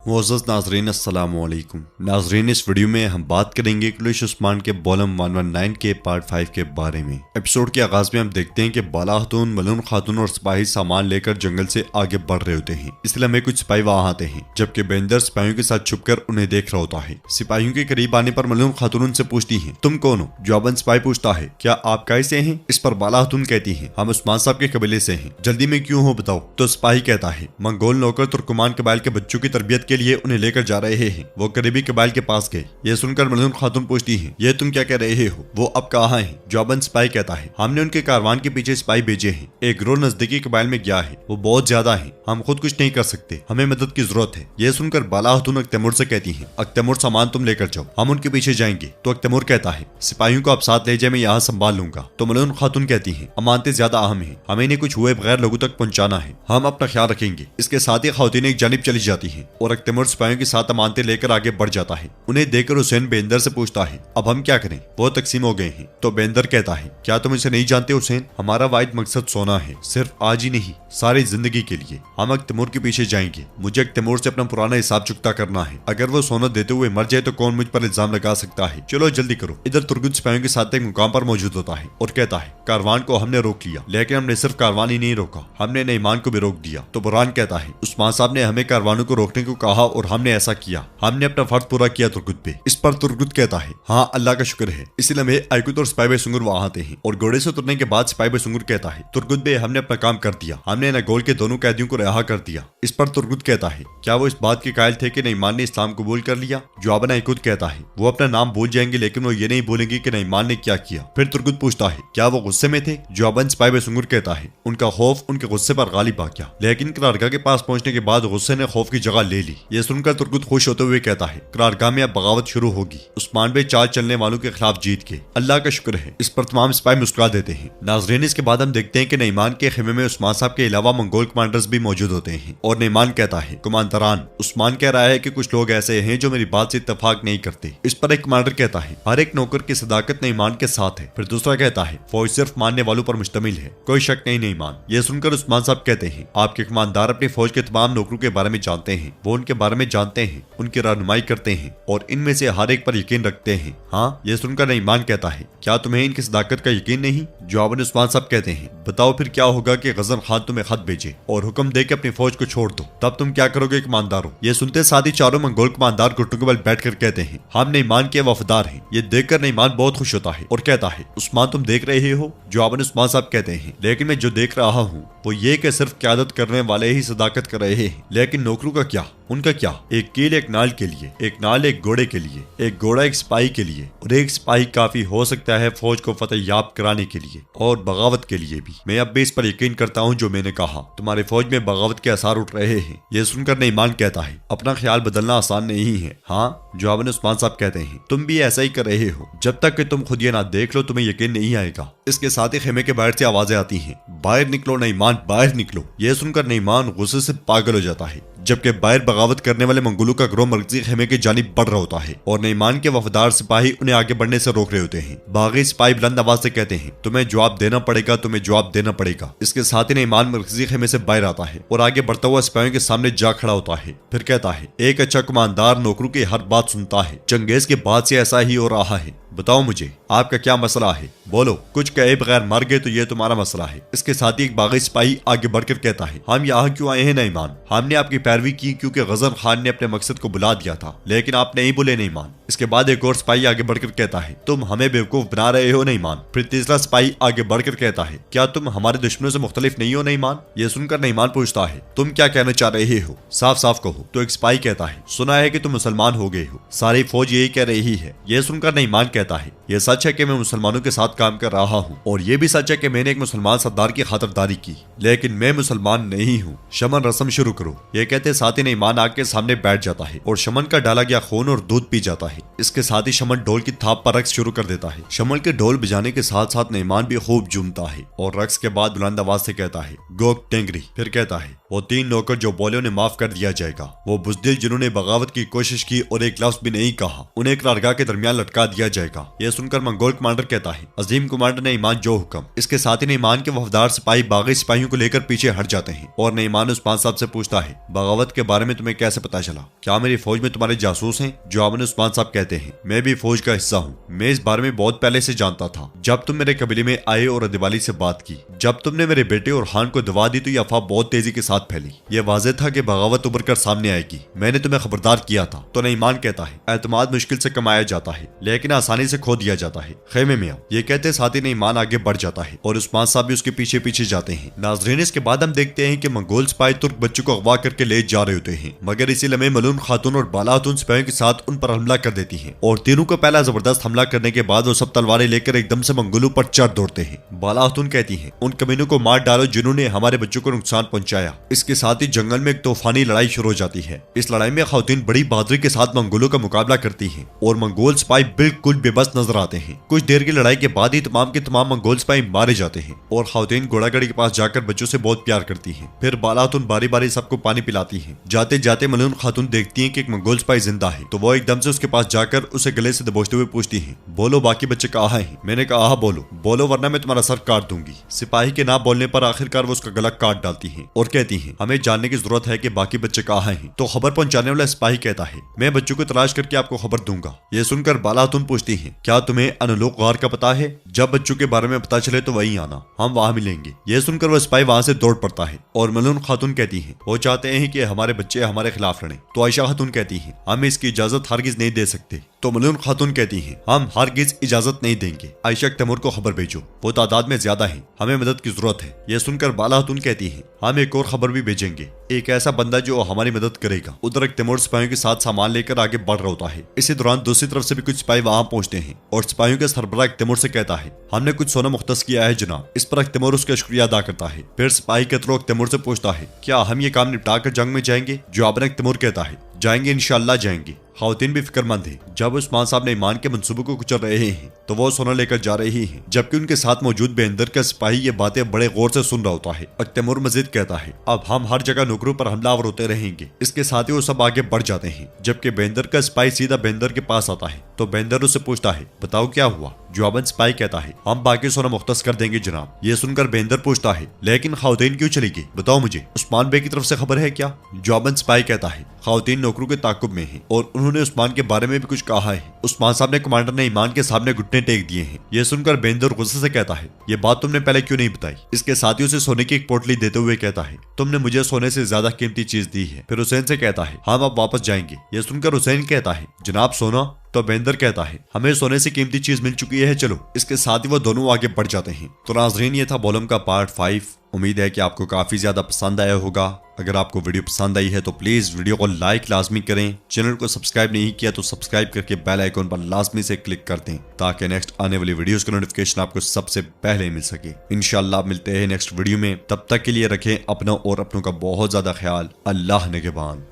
मोअज़्ज़ज़ नाज़रीन अस्सलामु अलैकुम। नाज़रीन, इस वीडियो में हम बात करेंगे क्लैश उस्मान के वॉल्यूम 119 के पार्ट 5 के बारे में। एपिसोड के आगाज में हम देखते हैं कि बाला खातून, मलून खातून और सिपाही सामान लेकर जंगल से आगे बढ़ रहे होते हैं। इसलिए हमें कुछ सिपाही वहाँ आते हैं, जबकि बेंदर सिपाहियों के साथ छुपकर उन्हें देख रहा होता है। सिपाहियों के करीब आने पर मलून खातून उनसे पूछती है, तुम कौन हो? जवाबन सिपाही पूछता है, क्या आप कायसे से हैं? इस पर बाला खातून कहती है, हम उस्मान साहब के कबीले से हैं। जल्दी में क्यों हो बताओ? तो सिपाही कहता है, मंगोल नौकर तुर्कमान कबाइल के बच्चों की तरबियत के लिए उन्हें लेकर जा रहे हैं। वो करीबी कबाइल के पास गए। ये सुनकर मलून खातून पूछती है, ये तुम क्या कह रहे हो? वो अब कहाँ हैं? जवाबन सिपाही कहता है, हमने उनके कारवान के पीछे सिपाही भेजे हैं। एक गिरोह नजदीकी कबाइल में गया है। वो बहुत ज्यादा है, हम खुद कुछ नहीं कर सकते, हमें मदद की जरूरत है। ये सुनकर बाला खातून अख्तैमूर से कहती है, अख्तैमूर सामान तुम लेकर जाओ, हम उनके पीछे जाएंगे। तो अख्तैमूर कहता है, सिपाहियों को आप साथ ले जाए, मैं यहाँ संभाल लूंगा। तो मलून खातून कहती है, अमानतें ज्यादा अहम है, हमें इन्हें कुछ हुए बगैर लोगों तक पहुंचाना है, हम अपना ख्याल रखेंगे। इसके साथ ही खातून एक जानिब चली जाती है और अख्तैमूर सिपाहियों के साथ अमानतें लेकर आगे बढ़ जाता है। उन्हें देखकर हुसैन बेंदर से पूछता है, अब हम क्या करें? वो तकसीम हो गए हैं। तो बेंदर कहता है, क्या तुम इसे नहीं जानते हुसैन? हमारा वाहिद मकसद सोना है, सिर्फ आज ही नहीं, सारी जिंदगी के लिए। हम अख्तैमूर के पीछे जाएंगे। मुझे अख्तैमूर से अपना पुराना हिसाब चुकता करना है। अगर वो सोना देते हुए मर जाए तो कौन मुझ पर इल्जाम लगा सकता है? चलो जल्दी करो। इधर तुर्गुद सिपाहियों के साथ एक मुकाम पर मौजूद होता है और कहता है, कारवान को हमने रोक लिया, लेकिन हमने सिर्फ कारवान ही नहीं रोका, हमने नईमान को भी रोक दिया। तो बुरहान कहता है, उस्मान साहब ने हमें कारवानों को रोकने को कहा और हमने ऐसा किया, हमने अपना फर्ज पूरा किया तुर्गुद पे। इस पर तुर्गुद कहता है, हाँ अल्लाह का शुक्र है। इसलिए हमें आयकुत और सिपाही सुंगर वहां आते हैं और घोड़े से उतरने के बाद सिपाही सुंगर कहता है, तुर्गुद बे हमने अपना काम कर दिया, हमने नगोल के दोनों कैदियों को रिहा कर दिया। इस पर तुर्गुद कहता है, क्या वो इस बात के कायल थे कि नईमान ने इस्लाम कबूल कर लिया? जवाबन आयकुत कहता है, वो अपना नाम भूल जाएंगे, लेकिन वो ये नहीं भूलेंगे कि नईमान ने क्या किया। फिर तुर्गुद पूछता है, क्या वो गुस्से में थे? जवाबन सिपाही सुंगर कहता है, उनका खौफ उनके गुस्से पर गालिब आ गया, लेकिन करारगाह के पास पहुंचने के बाद गुस्से ने खौफ की जगह ले ली। ये सुनकर तुर्गुद खुश होते हुए कहता है, करारगाह में अब बगावत शुरू होगी, उस्मान बे चाल चलने वालों के खिलाफ जीत के। अल्लाह का शुक्र है। इस पर तमाम सिपाही मुस्कुरा देते हैं। नाज़रीन, इसके बाद हम देखते हैं कि नईमान के खेमे में उस्मान साहब के अलावा मंगोल कमांडर्स भी मौजूद होते हैं और नईमान कहता है, कमांडरान, उस्मान कह रहा है कि कुछ लोग ऐसे हैं जो मेरी बात से इत्तेफाक नहीं करते। इस पर एक कमांडर कहता है, हर एक नौकर की सदाकत नईमान के साथ है। फिर दूसरा कहता है, फौज सिर्फ मानने वालों पर मुश्तमिल है, कोई शक नहीं नईमान। ये सुनकर उस्मान साहब कहते हैं, आपके कमांडर अपनी फौज के तमाम नौकरों के बारे में जानते हैं, वो उनके बारे में जानते हैं, उनकी रहनुमाई करते हैं और इनमें से हर एक पर यकीन रखते हैं। हाँ, ये सुनकर नईमान कहता है, क्या तुम्हें इनकी सदाकत का यकीन नहीं? जवाबन उस्मान साहब कहते हैं, बताओ फिर क्या होगा कि गजन खान तुम्हें खत भेजे और हुक्म दे के अपनी फौज को छोड़ दो, तब तुम क्या करोगे कमांडर? ये सुनते साथ ही चारों मंगोल कमांडर घुटनों के बल बैठकर कहते हैं, हम नईमान के वफादार हैं। ये देखकर नईमान बहुत खुश होता है और कहता है, उस्मान तुम देख रहे हो? जवाबन उस्मान साहब कहते हैं, लेकिन मैं जो देख रहा हूँ वो ये कि सिर्फ क़यादत करने वाले ही सदाकत कर रहे हैं, लेकिन नौकरों का क्या? उनका क्या? एक कील एक नाल के लिए, एक नाल एक घोड़े के लिए, एक घोड़ा एक सिपाही के लिए और एक सिपाही काफी हो सकता है फौज को फतेह याब कराने के लिए और बगावत के लिए भी। मैं अब भी इस पर यकीन करता हूँ जो मैंने कहा, तुम्हारे फौज में बगावत के आसार उठ रहे हैं। ये सुनकर नईमान कहता है, अपना ख्याल बदलना आसान नहीं है। हाँ, जवाबन उस्मान साहब कहते हैं, तुम भी ऐसा ही कर रहे हो, जब तक कि तुम खुद ये ना देख लो तुम्हें यकीन नहीं आएगा। इसके साथ ही खेमे के बाहर से आवाजें आती हैं, बाहर निकलो नईमान, बाहर निकलो। यह सुनकर नईमान गुस्से से पागल हो जाता है, जबकि बाहर बगावत करने वाले मंगोलों का गिरोह मरकजी खेमे की जानिब बढ़ रहा होता है और नईमान के वफादार सिपाही उन्हें आगे बढ़ने से रोक रहे होते हैं। बागी सिपाही बुलंद आवाज से कहते हैं, तुम्हें जवाब देना पड़ेगा, तुम्हें जवाब देना पड़ेगा। इसके साथ ही नईमान मरकजी खेमे से बाहर आता है और आगे बढ़ता हुआ सिपाहियों के सामने जा खड़ा होता है। फिर कहता है, एक अच्छा कमांडर नौकरों की हर बात सुनता है, चंगेज के बाद से ऐसा ही हो रहा है। बताओ मुझे आपका क्या मसला है? बोलो, कुछ कहे बगैर मर गए तो ये तुम्हारा मसला है। इसके साथ ही एक बागी सिपाही आगे बढ़कर कहता है, हम यहाँ क्यों आए हैं नईमान? हमने आपकी पैरवी की क्योंकि गजन खान ने अपने मकसद को बुला दिया था, लेकिन आप नहीं बोले नईमान। इसके बाद एक और सिपाही आगे बढ़कर कहता है, तुम हमें बेवकूफ बना रहे हो नईमान। फिर तीसरा सिपाही आगे बढ़कर कहता है, क्या तुम हमारे दुश्मनों से मुख्तलिफ नहीं हो नईमान? ये सुनकर नईमान पूछता है, तुम क्या कहना चाह रहे हो? साफ साफ कहो। तो एक सिपाही कहता है, सुना है कि तुम मुसलमान हो गए हो, सारी फौज यही कह रही है। यह सुनकर नईमान कहता है, यह सच है कि मैं मुसलमानों के साथ काम कर रहा हूँ और यह भी सच है कि मैंने एक मुसलमान सरदार की खातिरदारी की, लेकिन मैं मुसलमान नहीं हूँ। शमन रस्म शुरू करो। ये कहते साथ ही नईमान आग के सामने बैठ जाता है और शमन का डाला गया खून और दूध पी जाता है। इसके साथ ही शमन ढोल की थाप पर रक्स शुरू कर देता है। शमन के ढोल बजाने के साथ साथ नईमान भी खूब झूमता है और रक्स के बाद बुलंद आवाज से कहता है, गोक टेंगरी। फिर कहता है, वो 3 नौकर जो बोले उन्हें माफ कर दिया जाएगा। वो बुज़दिल जिन्होंने बगावत की कोशिश की और एक लफ्ज भी नहीं कहा, उन्हें एक लड़का के दरमियान लटका दिया जाएगा। यह सुनकर मंगोल कमांडर कहता है, अजीम कमांडर नईमान जो हुक्म। इसके साथ ही नईमान के वफादार सिपाही बागी सिपाहियों को लेकर पीछे हट जाते हैं और नईमान उस्मान साहब से पूछता है, बगावत के बारे में तुम्हें कैसे पता चला? क्या मेरी फौज में तुम्हारे जासूस हैं? जवाब में उस्मान साहब कहते हैं, मैं भी फौज का हिस्सा हूँ। मैं इस बारे में बहुत पहले से जानता था। जब तुम मेरे कबीले में आए और दिवाली से बात की, जब तुमने मेरे बेटे और खान को दवा दी तो यह अफवाह बहुत तेजी के साथ फैली। यह वाज़ेह था कि बगावत उभर कर सामने आएगी। मैंने तुम्हें खबरदार किया था। तो नईमान कहता है, एतमाद मुश्किल से कमाया जाता है लेकिन आसानी से खो दिया जाता है। खेमे में आओ। ये कहते साथ ही नईमान आगे बढ़ जाता है और उस्मान साहब भी उसके पीछे पीछे जाते हैं। नाज़रीन, इसके बाद हम देखते हैं कि मंगोल सिपाही तुर्क बच्चों को अगवा करके ले जा रहे होते हैं, मगर इसी लम्हे मलून खातून और बाला खातून सिपाहियों के साथ उन पर हमला कर देती है और तीनों को पहला जबरदस्त हमला करने के बाद वो सब तलवारें लेकर एकदम से मंगोलों पर चढ़ दौड़ते हैं। बाला खातून कहती है, उन कमीनों को मार डालो जिन्होंने हमारे बच्चों को नुकसान पहुंचाया। इसके साथ ही जंगल में एक तूफानी लड़ाई शुरू हो जाती है। इस लड़ाई में खातून बड़ी बहादुरी के साथ मंगोलों का मुकाबला करती हैं और मंगोल सिपाही बिल्कुल बेबस नजर आते हैं। कुछ देर की लड़ाई के बाद ही तमाम के तमाम मंगोल सिपाही मारे जाते हैं और खातून घोड़ागाड़ी के पास जाकर बच्चों से बहुत प्यार करती हैं। फिर बाला खातून बारी बारी सबको पानी पिलाती हैं। जाते जाते मलून खातून देखती हैं कि एक मंगोल सिपाही जिंदा है, तो वो एकदम से उसके पास जाकर उसे गले से दबोचते हुए पूछती हैं, बोलो बाकी बच्चे कहाँ हैं? मैंने कहा बोलो बोलो वरना मैं तुम्हारा सर काट दूंगी। सिपाही के ना बोलने पर आखिरकार वो उसका गला काट डालती हैं और कहती हैं, हमें जानने की जरूरत है कि बाकी बच्चे कहाँ हैं। तो खबर पहुंचाने वाला सिपाही कहता है, मैं बच्चों को तलाश करके आपको खबर दूंगा। ये सुनकर बाला खातून पूछती हैं, क्या तुम्हें अनलोक गार का पता है? जब बच्चों के बारे में पता चले तो वहीं आना, हम वहां मिलेंगे। यह सुनकर वह सिपाही वहां से दौड़ पड़ता है और मलून खातून कहती हैं, वो चाहते हैं कि हमारे बच्चे हमारे खिलाफ लड़ें। तो आयशा खातून कहती हैं, हम इसकी इजाजत हरगिज नहीं दे सकते। तो मलून खातून कहती हैं, हम हरगिज इजाजत नहीं देंगे। आयशा तैमूर को खबर भेजो, वो तादाद में ज्यादा है, हमें मदद की जरूरत है। यह सुनकर बाला खातून कहती हैं, हम एक और खबर भी भेजेंगे, एक ऐसा बंदा जो हमारी मदद करेगा। उधर एक तैमूर सिपाहियों के साथ सामान लेकर आगे बढ़ रहा होता है। इसी दौरान दूसरी तरफ से भी कुछ सिपाही वहां पहुंचते हैं और सिपाहियों के सरबराह तैमूर से कहता है, हमने कुछ सोना मुख्तस किया है जनाब। इस पर तैमूर उसका शुक्रिया अदा करता है। फिर सिपाही के थ्रू तैमूर से पूछता है, क्या हम ये काम निपटा कर जंग में जाएंगे? जवाब में तैमूर कहता है, जाएंगे इंशाअल्लाह जाएंगे। खातून भी फिक्रमंद है। जब उस्मान साहब नईमान के मंसूबों को कुचल रहे हैं तो वो सोना लेकर जा रही हैं, जबकि उनके साथ मौजूद बेंदर का सिपाही ये बातें बड़े गौर से सुन रहा होता है। और तैमूर मजीद कहता है, अब हम हर जगह नौकरों पर हमलावर होते रहेंगे। इसके साथ ही वो सब आगे बढ़ जाते हैं, जबकि बेंदर का सिपाही सीधा बेंदर के पास आता है। तो बेंदर उससे पूछता है, बताओ क्या हुआ? जवाबन सिपाही कहता है, हम बाकी सोना मुख्तस कर देंगे जनाब। ये सुनकर बेंदर पूछता है, लेकिन खातून क्यों चली गई? बताओ मुझे, उस्मान बे की तरफ से खबर है क्या? जवाबन सिपाही कहता है, खातून नौकरों के ताकुब में है और उन्होंने उस्मान के बारे में भी कुछ कहा है। उस्मान साहब ने कमांडर ने ईमान के सामने घुटने टेक दिए हैं। यह सुनकर बेंदर गुस्से से कहता है, ये बात तुमने पहले क्यों नहीं बताई? इसके साथ ही उसे सोने की एक पोटली देते हुए कहता है, तुमने मुझे सोने से ज्यादा कीमती चीज दी है। फिर हुसैन से कहता है, हम अब वापस जाएंगे। यह सुनकर हुसैन कहता है, जनाब सोना? तो बेंदर कहता है, हमें सोने से कीमती चीज मिल चुकी है, चलो। इसके साथ ही वो दोनों आगे बढ़ जाते हैं। तो नाज़रीन, ये था बोलम का पार्ट 5। उम्मीद है कि आपको काफी ज्यादा पसंद आया होगा। अगर आपको वीडियो पसंद आई है तो प्लीज वीडियो को लाइक लाजमी करें। चैनल को सब्सक्राइब नहीं किया तो सब्सक्राइब करके बेल आइकॉन पर लाजमी से क्लिक कर दें, ताकि नेक्स्ट आने वाली वीडियोस का नोटिफिकेशन आपको सबसे पहले मिल सके। इंशाल्लाह मिलते हैं नेक्स्ट वीडियो में। तब तक के लिए रखें अपना और अपनों का बहुत ज्यादा ख्याल। अल्लाह निगहबान।